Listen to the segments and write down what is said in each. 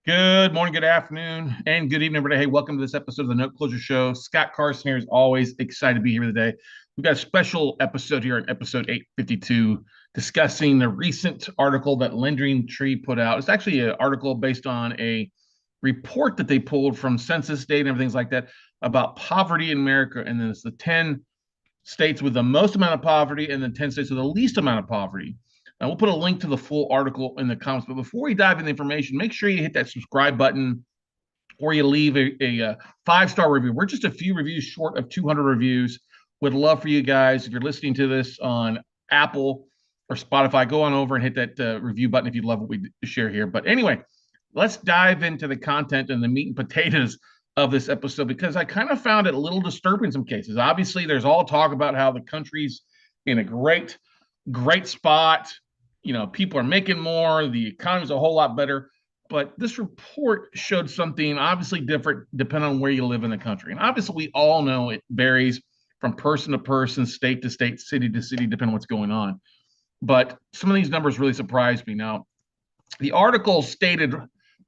Good morning, good afternoon, and good evening, everybody. Hey, welcome to this episode of the Note Closure Show. Scott Carson here is always excited to be here today. We've got a special episode here in episode 852 discussing the recent article that Lending Tree put out. It's actually an article based on a report that they pulled from census data and everything like that about poverty in America. And then it's the 10 states with the most amount of poverty and then 10 states with the least amount of poverty. And we'll put a link to the full article in the comments. But before we dive into the information, make sure you hit that subscribe button or you leave a 5-star review. We're just a few reviews short of 200 reviews. Would love for you guys, if you're listening to this on Apple or Spotify, go on over and hit that review button if you love what we share here. But anyway, let's dive into the content and the meat and potatoes of this episode because I kind of found it a little disturbing in some cases. Obviously, there's all talk about how the country's in a great spot. You know, people are making more, the economy's a whole lot better. But this report showed something obviously different depending on where you live in the country. And obviously, we all know it varies from person to person, state to state, city to city, depending on what's going on. But some of these numbers really surprised me. Now, the article stated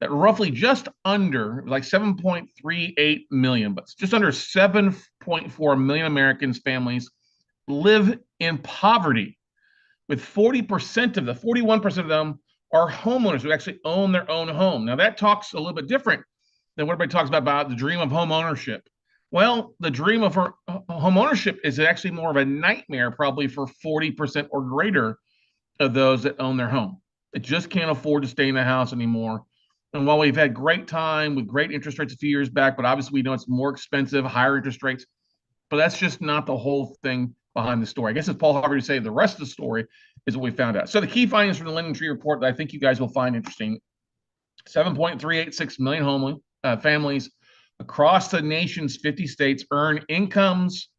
that roughly just under like 7.38 million, but just under 7.4 million Americans families live in poverty, with 40% of the 41% of them are homeowners who actually own their own home. Now that talks a little bit different than what everybody talks about the dream of home ownership. Well, the dream of home ownership is actually more of a nightmare, probably for 40% or greater of those that own their home. They just can't afford to stay in the house anymore. And while we've had great time with great interest rates a few years back, but obviously we know it's more expensive, higher interest rates, but that's just not the whole thing behind the story. I guess as Paul Harvey would say, the rest of the story is what we found out. So the key findings from the Lending Tree report that I think you guys will find interesting: 7.386 million families across the nation's 50 states earn incomes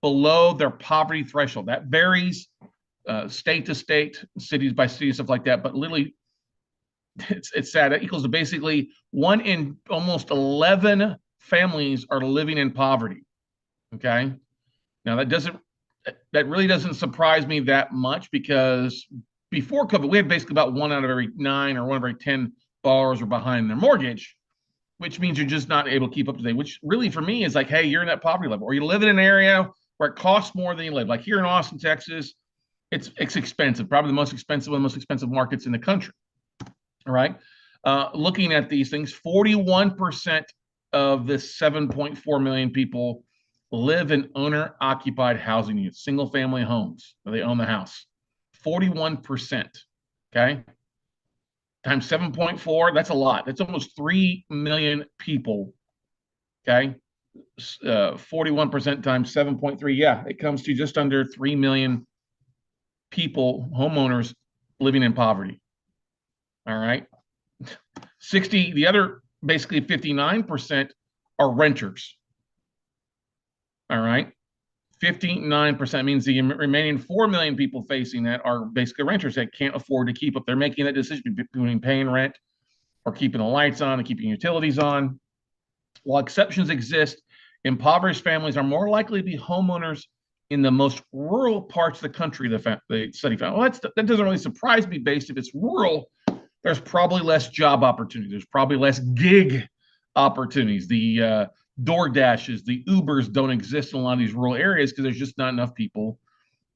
below their poverty threshold. That varies state to state, cities by city, stuff like that. But literally, it's sad. It equals to basically 1 in almost 11 families are living in poverty. Okay. Now that really doesn't surprise me that much because before COVID, we had basically about 1 out of every 9 or 1 out of every 10 borrowers are behind their mortgage, which means you're just not able to keep up to date, which really for me is like, hey, you're in that poverty level, or you live in an area where it costs more than you live. Like here in Austin, Texas, it's expensive, probably the most expensive, one of the most expensive markets in the country. All right. Looking at these things, 41% of the 7.4 million people live in owner-occupied housing units, single-family homes where they own the house. 41%. Okay. Times 7.4, that's a lot. That's almost 3 million people. Okay. 41% times 7.3. Yeah, it comes to just under 3 million people, homeowners, living in poverty. All right. The other basically 59% are renters. All right. 59% means the remaining 4 million people facing that are basically renters that can't afford to keep up. They're making that decision between paying rent or keeping the lights on and keeping utilities on. While exceptions exist, impoverished families are more likely to be homeowners in the most rural parts of the country, the study found. Well, that doesn't really surprise me based if it's rural. There's probably less job opportunities. There's probably less gig opportunities. The DoorDashes, the Ubers don't exist in a lot of these rural areas because there's just not enough people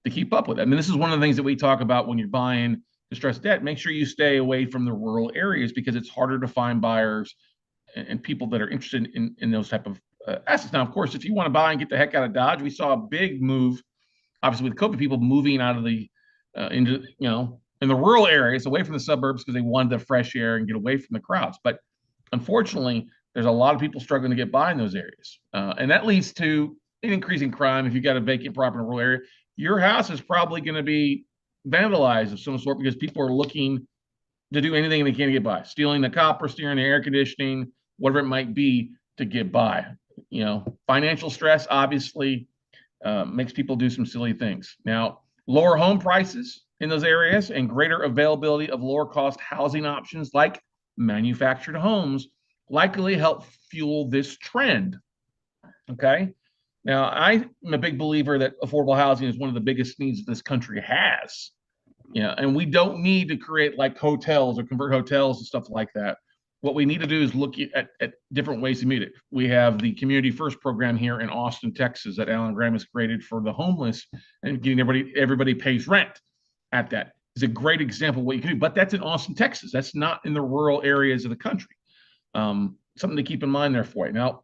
to keep up with it. I mean, this is one of the things that we talk about when you're buying distressed debt. Make sure you stay away from the rural areas because it's harder to find buyers and people that are interested in those type of assets. Now, of course, if you want to buy and get the heck out of Dodge, we saw a big move, obviously with COVID, people moving out of the into in the rural areas, away from the suburbs because they wanted the fresh air and get away from the crowds. But unfortunately, there's a lot of people struggling to get by in those areas. And that leads to an increase in crime. If you've got a vacant property in a rural area, your house is probably going to be vandalized of some sort because people are looking to do anything they can to get by, stealing the copper, stealing the air conditioning, whatever it might be to get by. Financial stress obviously makes people do some silly things. Now, lower home prices in those areas and greater availability of lower cost housing options like manufactured homes likely help fuel this trend. Okay. Now, I'm a big believer that affordable housing is one of the biggest needs this country has. And we don't need to create like hotels or convert hotels and stuff like that. what we need to do is look at different ways to meet it. We have the Community First program here in Austin, Texas, that Alan Graham has created for the homeless, and getting everybody pays rent at that. It's a great example of what you can do, but that's in Austin, Texas. That's not in the rural areas of the country. Something to keep in mind there for you. Now,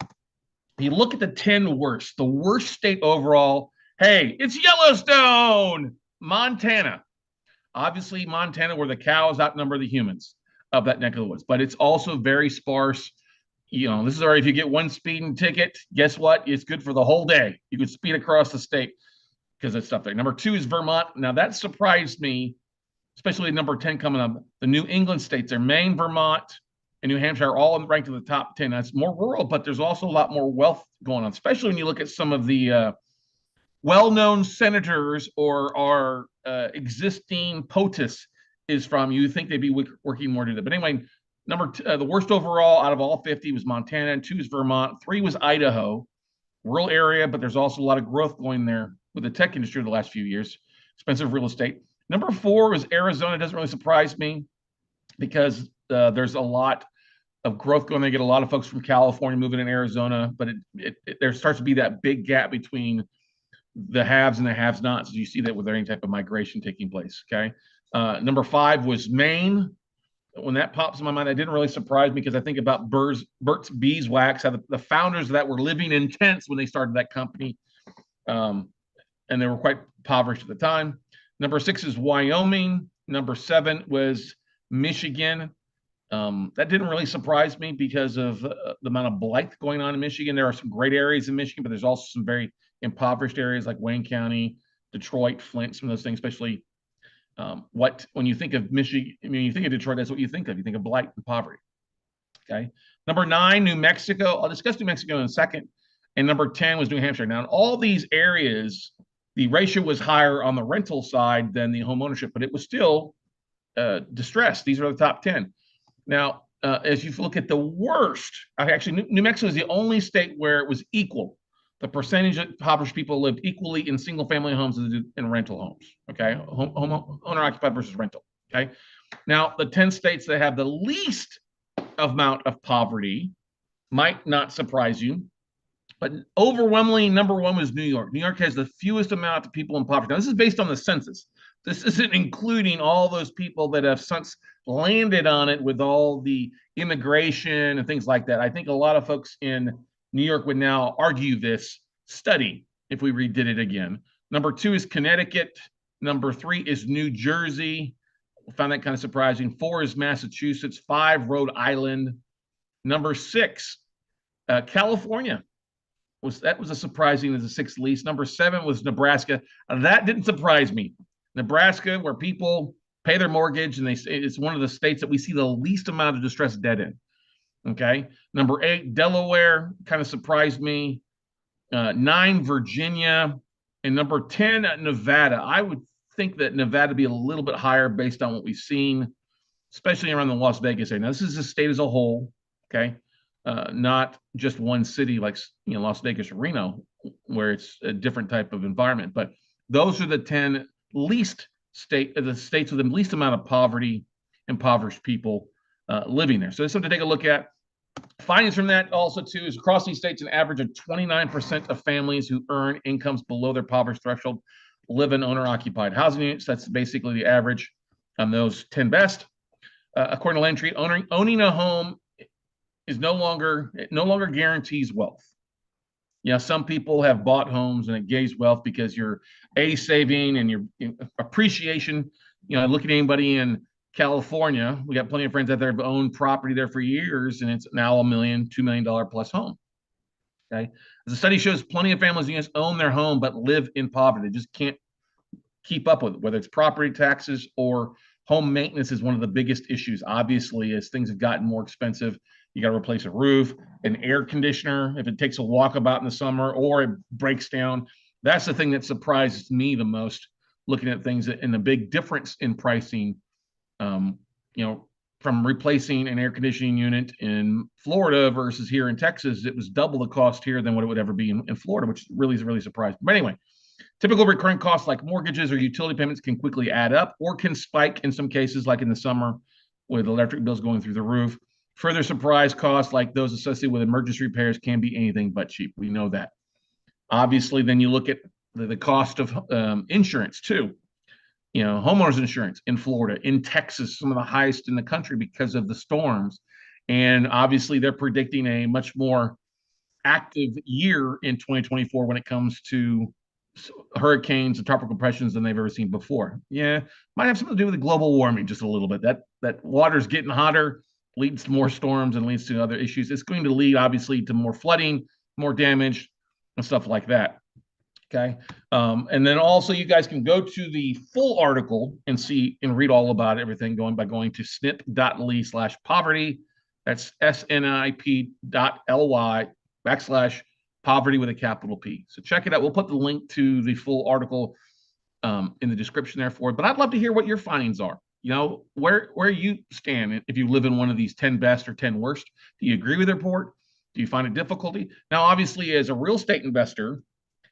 you look at the 10 worst, the worst state overall. Hey, it's Yellowstone, Montana. Obviously, Montana, where the cows outnumber the humans of that neck of the woods, but it's also very sparse. This is already, if you get one speeding ticket, guess what? It's good for the whole day. You could speed across the state because it's stuff there. Number 2 is Vermont. Now, that surprised me, especially number 10 coming up. The New England states are Maine, Vermont, and New Hampshire are all ranked in the top 10. That's more rural, but there's also a lot more wealth going on, especially when you look at some of the well-known senators or our existing POTUS is from. You think they'd be working more to that. But anyway, the worst overall out of all 50 was Montana, and 2 is Vermont, 3 was Idaho, rural area, but there's also a lot of growth going there with the tech industry the last few years, expensive real estate. Number 4 was Arizona. Doesn't really surprise me because there's a lot of growth going. They get a lot of folks from California moving in Arizona, but there starts to be that big gap between the haves and the have-nots. You see that with any type of migration taking place. Okay. Number 5 was Maine. When that pops in my mind, that didn't really surprise me because I think about Burt's Beeswax, how the founders of that were living in tents when they started that company, and they were quite impoverished at the time. Number 6 is Wyoming. Number 7 was Michigan. That didn't really surprise me because of the amount of blight going on in Michigan. There are some great areas in Michigan, but there's also some very impoverished areas like Wayne County, Detroit, Flint, some of those things, especially when you think of Michigan, you think of Detroit, that's what you think of. You think of blight and poverty. Okay. Number 9, New Mexico. I'll discuss New Mexico in a second. And number 10 was New Hampshire. Now, in all these areas, the ratio was higher on the rental side than the home ownership, but it was still distressed. These are the top 10. Now, as you look at the worst, actually, New Mexico is the only state where it was equal. The percentage of impoverished people lived equally in single-family homes as in rental homes. Okay, owner-occupied versus rental. Okay, now the 10 states that have the least amount of poverty might not surprise you, but overwhelmingly, number 1 was New York. New York has the fewest amount of people in poverty. Now, this is based on the census. This isn't including all those people that have since landed on it with all the immigration and things like that. I think a lot of folks in New York would now argue this study if we redid it again. Number 2 is Connecticut. Number 3 is New Jersey. I found that kind of surprising. 4 is Massachusetts. 5, Rhode Island. Number 6, California. That was a surprising as the 6th least. Number 7 was Nebraska. That didn't surprise me. Nebraska, where people pay their mortgage, and it's one of the states that we see the least amount of distressed debt in. Okay. Number 8, Delaware, kind of surprised me. 9, Virginia, and number 10, Nevada. I would think that Nevada would be a little bit higher based on what we've seen, especially around the Las Vegas area. Now, this is the state as a whole. Okay. Not just one city like Las Vegas or Reno, where it's a different type of environment. But those are the 10 the states with the least amount of poverty, impoverished people living there. So that's something to take a look at. Findings from that also too is across these states, an average of 29% of families who earn incomes below their poverty threshold live in owner-occupied housing units. That's basically the average on those 10 best. According to Land Tree, owning a home is no longer guarantees wealth. Yeah, some people have bought homes and it gives wealth because you're saving and your appreciation. Look at anybody in California. We got plenty of friends out there who've owned property there for years, and it's now $1 million, $2 million plus home. Okay, as the study shows, plenty of families in the US own their home but live in poverty. They just can't keep up with it, whether it's property taxes or home maintenance is one of the biggest issues. Obviously, as things have gotten more expensive, you got to replace a roof, an air conditioner, if it takes a walkabout in the summer or it breaks down. That's the thing that surprises me the most, looking at things and the big difference in pricing, from replacing an air conditioning unit in Florida versus here in Texas. It was double the cost here than what it would ever be in Florida, which really is really surprising. But anyway, typical recurring costs like mortgages or utility payments can quickly add up or can spike in some cases, like in the summer with electric bills going through the roof. Further surprise costs like those associated with emergency repairs can be anything but cheap. We know that. Obviously, then you look at the cost of insurance too. Homeowners insurance in Florida, in Texas, some of the highest in the country because of the storms. And obviously, they're predicting a much more active year in 2024 when it comes to hurricanes and tropical depressions than they've ever seen before. Yeah, might have something to do with the global warming just a little bit. That water's getting hotter, leads to more storms and leads to other issues. It's going to lead obviously to more flooding, more damage, and stuff like that. Okay. And then also you guys can go to the full article and see and read all about everything by going to snip.ly/poverty. That's snip.ly/poverty with a capital P. So check it out. We'll put the link to the full article in the description there for it. But I'd love to hear what your findings are. Where you stand if you live in one of these 10 best or 10 worst. Do you agree with the report? Do you find it difficulty? Now, obviously, as a real estate investor,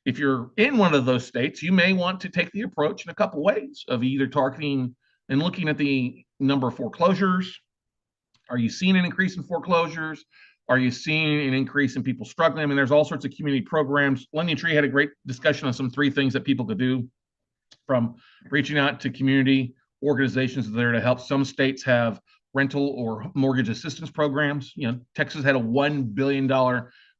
if you're in one of those states, you may want to take the approach in a couple ways of either targeting and looking at the number of foreclosures. Are you seeing an increase in foreclosures? Are you seeing an increase in people struggling? I mean, there's all sorts of community programs. Lending Tree had a great discussion on some 3 things that people could do, from reaching out to community organizations that are there to help. Some states have rental or mortgage assistance programs. Texas had a $1 billion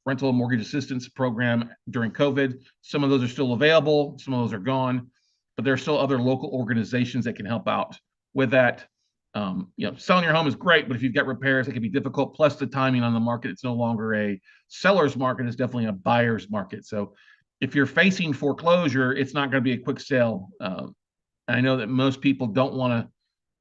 rental and mortgage assistance program during COVID. Some of those are still available. Some of those are gone, but there are still other local organizations that can help out with that. Selling your home is great, but if you've got repairs, it can be difficult. Plus the timing on the market, it's no longer a seller's market. It's definitely a buyer's market. So if you're facing foreclosure, it's not going to be a quick sale. I know that most people don't want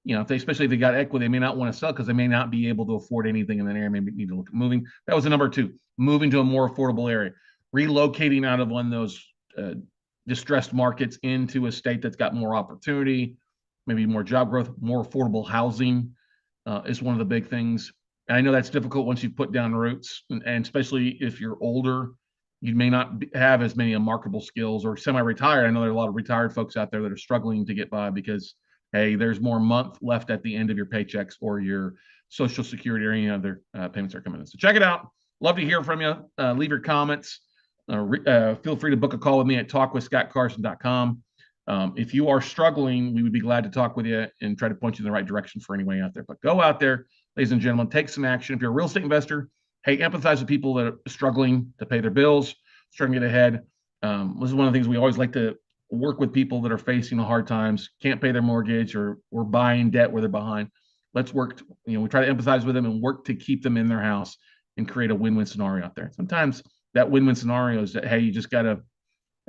to, especially if they got equity, they may not want to sell because they may not be able to afford anything in that area. Maybe need to look at moving. That was the number 2, moving to a more affordable area, relocating out of one of those distressed markets into a state that's got more opportunity, maybe more job growth, more affordable housing is one of the big things. And I know that's difficult once you put down roots, and especially if you're older, you may not have as many marketable skills or semi-retired. I know there are a lot of retired folks out there that are struggling to get by because hey, there's more month left at the end of your paychecks or your Social Security or any other payments are coming in. So check it out. Love to hear from you. Leave your comments. Feel free to book a call with me at talkwithscottcarson.com. If you are struggling, we would be glad to talk with you and try to point you in the right direction for anyone out there. But go out there, ladies and gentlemen, take some action. If you're a real estate investor, hey, empathize with people that are struggling to pay their bills, struggling to get ahead. This is one of the things we always like to work with people that are facing hard times, can't pay their mortgage, or buying debt where they're behind. Let's work. We try to empathize with them and work to keep them in their house and create a win-win scenario out there. Sometimes that win-win scenario is that, hey, you just got to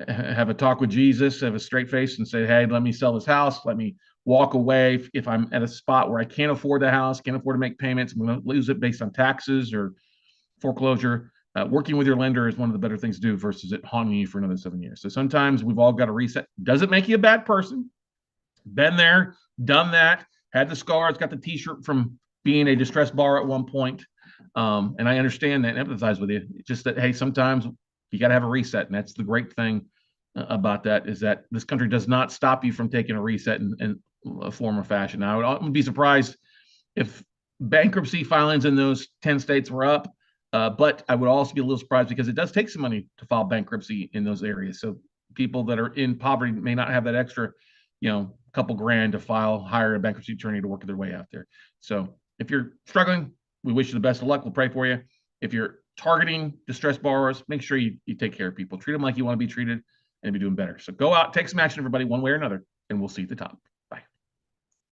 have a talk with Jesus, have a straight face and say, hey, let me sell this house. Let me walk away. If I'm at a spot where I can't afford the house, can't afford to make payments, I'm going to lose it based on taxes or foreclosure. Working with your lender is one of the better things to do versus it haunting you for another 7 years. So sometimes we've all got to reset. Doesn't make you a bad person. Been there, done that, had the scars, got the t-shirt from being a distressed borrower at one point. And I understand that and empathize with you. It's just that, hey, sometimes you got to have a reset. And that's the great thing about that, is that this country does not stop you from taking a reset in a form or fashion. Now, I would be surprised if bankruptcy filings in those 10 states were up. But I would also be a little surprised because it does take some money to file bankruptcy in those areas. So people that are in poverty may not have that extra, couple grand to hire a bankruptcy attorney to work their way out there. So if you're struggling, we wish you the best of luck. We'll pray for you. If you're targeting distressed borrowers, make sure you take care of people. Treat them like you want to be treated and be doing better. So go out, take some action, everybody, one way or another, and we'll see you at the top.